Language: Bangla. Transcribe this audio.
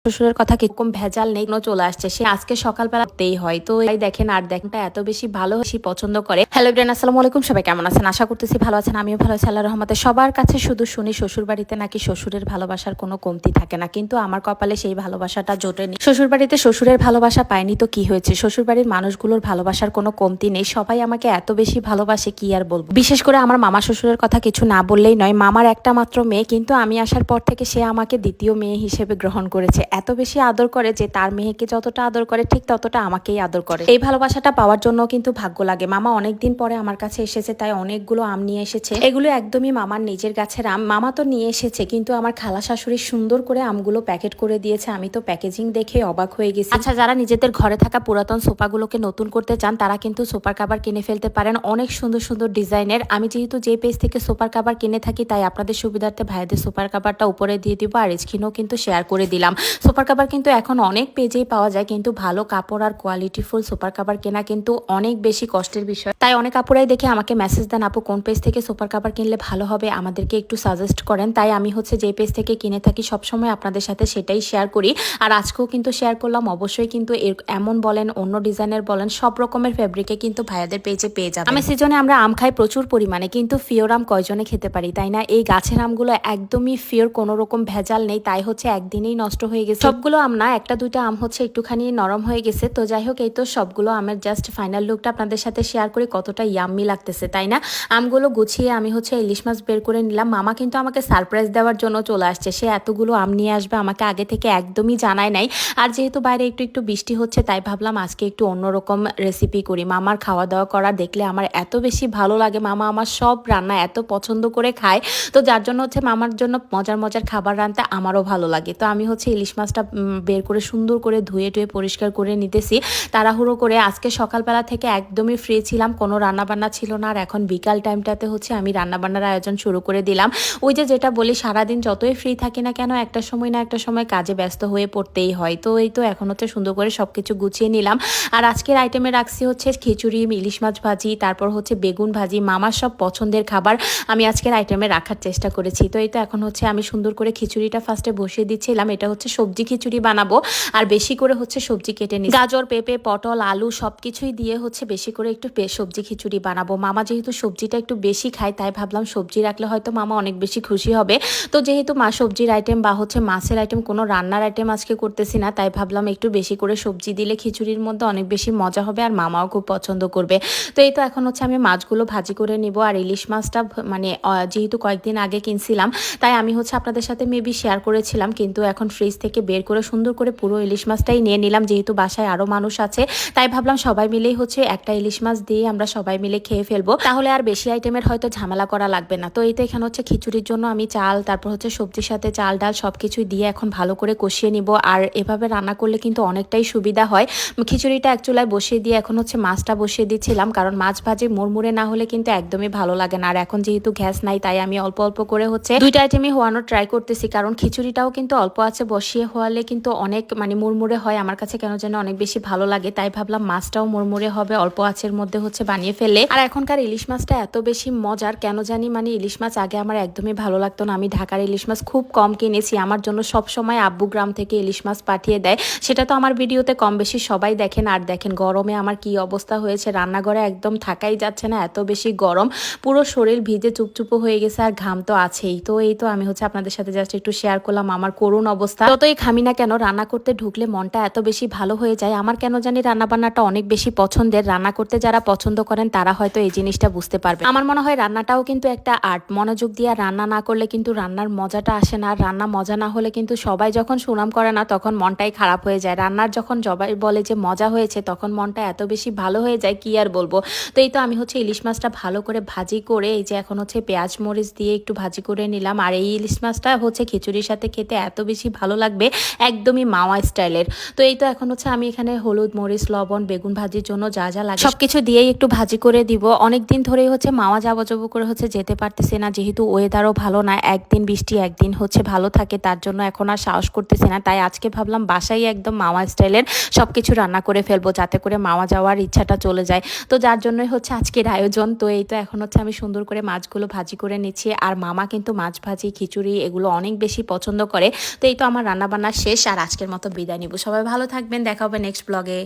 শ্বশুরের কথা কিরকম ভেজাল নেই কোনো চলে আসছে সে আজকে সকালবেলাতেই হয় তো এই দেখেন আর দেখেনটা এত বেশি ভালো বেশি পছন্দ করে। হ্যালো ব্রেন, আসসালামু আলাইকুম, সবাই কেমন আছেন? আশা করতেছি ভালো আছেন, আমিও ভালো আছি আল্লাহর রহমতে। সবার কাছে শুধু শুনি শ্বশুর বাড়িতে নাকি শ্বশুরের ভালোবাসার কোনো কমতি থাকে না, কিন্তু আমার কপালে সেই ভালোবাসাটা জোটেনি। শ্বশুর বাড়িতে শ্বশুরের ভালোবাসা পাইনি তো কি হয়েছে, শ্বশুর বাড়ির মানুষগুলোর ভালোবাসার কোনো কমতি নেই, সবাই আমাকে এত বেশি ভালোবাসে কি আর বলবো। বিশেষ করে আমার মামা শ্বশুরের কথা কিছু না বললেই নয়, মামার একটা মাত্র মেয়ে, কিন্তু আমি আসার পর থেকে সে আমাকে দ্বিতীয় মেয়ে হিসেবে গ্রহণ করেছে। এত বেশি আদর করে যে তার মেয়েকে যতটা আদর করে ঠিক ততটা আমাকেই আদর করে। এই ভালোবাসাটা পাওয়ার জন্য কিন্তু ভাগ্য লাগে। মামা অনেকদিন পরে আমার কাছে এসেছে, তাই অনেকগুলো আম নিয়ে এসেছে। এগুলো একদমই মামার নিজের গাছের আম। মামা তো নিয়ে এসেছে, কিন্তু আমার খালা শাশুড়ি সুন্দর করে আমগুলো প্যাকেট করে দিয়েছে। আমি তো প্যাকেজিং দেখে অবাক হয়ে গেছি। আচ্ছা, যারা নিজেদের ঘরে থাকা পুরাতন সোফাগুলোকে নতুন করতে চান তারা কিন্তু সোফার কাভার কিনে ফেলতে পারেন, অনেক সুন্দর সুন্দর ডিজাইনের। আমি যেহেতু যে পেজ থেকে সোফার কাভার কিনে থাকি তাই আপনাদের সুবিধার্থে ভাইদের সোফার কাভারটা উপরে দিয়ে দিব আর স্ক্রিনও কিন্তু শেয়ার করে দিলাম। সোফার কাভার কিন্তু এখন অনেক পেজেই পাওয়া যায়, কিন্তু ভালো কাপড় আর কোয়ালিটিফুল সুপার কাভার কেনা কিন্তু অনেক বেশি কষ্টের বিষয়। তাই অনেক আপুরাই দেখে আমাকে মেসেজ দেন, আপু কোন পেজ থেকে সুপার কাভার কিনলে ভালো হবে, আমাদেরকে একটু সাজেস্ট করেন। তাই আমি যে পেজ থেকে কিনে থাকি সবসময় আপনাদের সাথে সেটাই শেয়ার করি। আর আজকেও কিন্তু শেয়ার করলাম। অবশ্যই কিন্তু এমন বলেন অন্য ডিজাইনের বলেন সব রকমের ফেব্রিকে কিন্তু ভাইয়াদের পেজে পেয়ে যাবেন। আমি সিজনে আমরা আম খাই প্রচুর পরিমাণে, কিন্তু ফিওর আম কয়জনে খেতে পারি, তাই না? এই গাছের আমগুলো একদমই ফিওর, কোনো রকম ভেজাল নেই, তাই একদিনেই নষ্ট হয়ে গেছে। সবগুলো আম না, একটা দুইটা আম একটুখানি নরম হয়ে গেছে। তো যাই হোক, এই তো সবগুলো আমের জাস্ট ফাইনাল লুকটা আপনাদের সাথে শেয়ার করি, কতটা ইয়াম্মি লাগতেছে তাই না? আমগুলো গুছিয়ে আমি ইলিশ মাছ বের করে নিলাম। মামা কিন্তু আমাকে সারপ্রাইজ দেওয়ার জন্য চলে আসছে, সে এতগুলো আম নিয়ে আসবে আমাকে আগে থেকে একদমই জানায় নাই। আর যেহেতু বাইরে একটু একটু বৃষ্টি হচ্ছে তাই ভাবলাম আজকে একটু অন্যরকম রেসিপি করি। মামার খাওয়া দাওয়া করা দেখলে আমার এত বেশি ভালো লাগে, মামা আমার সব রান্না এত পছন্দ করে খায়, তো যার জন্য মামার জন্য মজার মজার খাবার রান্না আমারও ভালো লাগে। তো আমি ইলিশ মাছটা বের করে সুন্দর করে ধুয়ে টুয়ে পরিষ্কার করে নিতেছি তাড়াহুড়ো করে। আজকে সকালবেলা থেকে একদমই ফ্রি ছিলাম, কোনো রান্নাবান্না ছিল না। আর এখন বিকাল টাইমটাতে আমি রান্নাবান্নার আয়োজন শুরু করে দিলাম। ওই যেটা বলি, সারাদিন যতই ফ্রি থাকি না কেন একটা সময় না একটা সময় কাজে ব্যস্ত হয়ে পড়তেই হয়। তো এই তো এখন সুন্দর করে সবকিছু গুছিয়ে নিলাম। আর আজকের আইটেমে রাখছি খিচুড়ি, ইলিশ মাছ ভাজি, তারপর বেগুন ভাজি, মামার সব পছন্দের খাবার আমি আজকের আইটেমে রাখার চেষ্টা করেছি। তো এই তো এখন আমি সুন্দর করে খিচুড়িটা ফার্স্টে বসিয়ে দিচ্ছিলাম। এটা সবজি খিচুড়ি বানাবো, আর বেশি করে সবজি কেটে নিই, গাজর, পেঁপে, পটল, আলু সবকিছুই দিয়ে বেশি করে একটু সবজি খিচুড়ি বানাবো। মামা যেহেতু সবজিটা একটু বেশি খায় তাই ভাবলাম সবজি রাখলে হয়তো মামা অনেক বেশি খুশি হবে। তো যেহেতু সবজির আইটেম বা মাছের আইটেম, কোনো রান্নার আইটেম আজকে করতেছি না, তাই ভাবলাম একটু বেশি করে সবজি দিলে খিচুড়ির মধ্যে অনেক বেশি মজা হবে আর মামাও খুব পছন্দ করবে। তো এই তো এখন আমি মাছগুলো ভাজি করে নিব। আর ইলিশ মাছটা যেহেতু কয়েকদিন আগে কিনছিলাম তাই আমি আপনাদের সাথে মেবি শেয়ার করেছিলাম, কিন্তু এখন ফ্রিজ থেকে বের করে সুন্দর করে পুরো ইলিশ মাছটাই নিয়ে নিলাম। যেহেতু বাসায় আরো মানুষ আছে তাই ভাবলাম সবাই মিলেই একটা ইলিশ মাছ দিয়ে আমরা সবাই মিলে খেয়ে ফেলবো, তাহলে আর বেশি আইটেমের হয়তো ঝামেলা করা লাগবে না। তো এই তো এখানে খিচুড়ির জন্য আমি চাল, তারপর সবজির সাথে চাল ডাল সবকিছুই দিয়ে এখন ভালো করে কষিয়ে নিব। আর এভাবে রান্না করলে কিন্তু অনেকটাই সুবিধা হয়। খিচুড়িটা এক চুলায় বসিয়ে দিয়ে এখন মাছটা বসিয়ে দিচ্ছিলাম, কারণ মাছ ভাজি মুড়মুড়ে না হলে কিন্তু একদমই ভালো লাগে না। আর এখন যেহেতু গ্যাস নাই তাই আমি অল্প অল্প করে দুইটা আইটেমই হওয়ানোর ট্রাই করতেছি, কারণ খিচুড়িটাও কিন্তু অল্প আছে বসিয়ে হওয়ালে কিন্তু অনেক মুড়মুড়ে হয়। আমার কাছে কেন যেন অনেক বেশি ভালো লাগে, তাই ভাবলাম মাছটাও মুড়মুড়ে হবে অল্প আঁচের মধ্যে বানিয়ে ফেলে। আর এখনকার ইলিশ মাছটা এত বেশি মজার কেন জানি, ইলিশ মাছ আগে আমার একদমই ভালো লাগতো না। আমি ঢাকার ইলিশ মাছ খুব কম কিনেছি, আমার জন্য সব সময় আব্বু গ্রাম থেকে ইলিশ মাছ পাঠিয়ে দেয়, সেটা তো আমার ভিডিওতে কম বেশি সবাই দেখেন। আর দেখেন গরমে আমার কি অবস্থা হয়েছে, রান্নাঘরে একদম থাকাই যাচ্ছে না, এত বেশি গরম, পুরো শরীর ভিজে চুপচুপো হয়ে গেছে আর ঘাম তো আছেই। তো এই তো আমি আপনাদের সাথে জাস্ট একটু শেয়ার করলাম আমার করুণ অবস্থা। যতই খামি না কেন রান্না করতে ঢুকলে মনটা এত বেশি ভালো হয়ে যায়। আমার কেন জানি রান্না বান্নাটা অনেক বেশি পছন্দের। রান্না করতে যারা পছন্দ করেন তারা হয়তো এই জিনিসটা বুঝতে পারবে। আমার মনে হয় রান্নাটাও কিন্তু একটা আর্ট, মনোযোগ দিয়ে রান্না না করলে কিন্তু রান্নার মজাটা আসে না। রান্না মজা না হলে কিন্তু সবাই যখন সুনাম করে না তখন মনটাই খারাপ হয়ে যায়। রান্নার যখন সবাই বলে যে মজা হয়েছে তখন মনটা এত বেশি ভালো হয়ে যায় কি আর বলবো। তো এই তো আমি ইলিশ মাছটা ভালো করে ভাজি করে এই যে এখন পেঁয়াজ মরিচ দিয়ে একটু ভাজি করে নিলাম। আর এই ইলিশ মাছটা খিচুড়ির সাথে খেতে এত বেশি ভালো লাগবে, একদমই মাওয়া স্টাইলের। তো এই তো এখন আমি এখানে হলুদ, মরিচ, লবণ, বেগুন ভাজির জন্য যা যা লাগে সবকিছু দিয়েই একটু ভাজি করে দিব। অনেকদিন ধরেই মাওয়া যাবো করে যেতে পারতেছে না, যেহেতু ওয়েদারও ভালো না, একদিন বৃষ্টি একদিন ভালো থাকে, তার জন্য এখন আর সাহস করতেছে না। তাই আজকে ভাবলাম বাসায় একদম মাওয়া স্টাইলের সবকিছু রান্না করে ফেলবো, যাতে করে মাওয়া যাওয়ার ইচ্ছাটা চলে যায়। তো যার জন্যই আজকের আয়োজন। তো এই তো এখন আমি সুন্দর করে মাছগুলো ভাজি করে নিচ্ছি। আর মামা কিন্তু মাছ ভাজি, খিচুড়ি এগুলো অনেক বেশি পছন্দ করে। তো এই তো আমার রান্না রান্নাবান্না শেষ আর আজকের মতো বিদায় নিব। সবাই ভালো থাকবেন, দেখা হবে নেক্সট ব্লগে।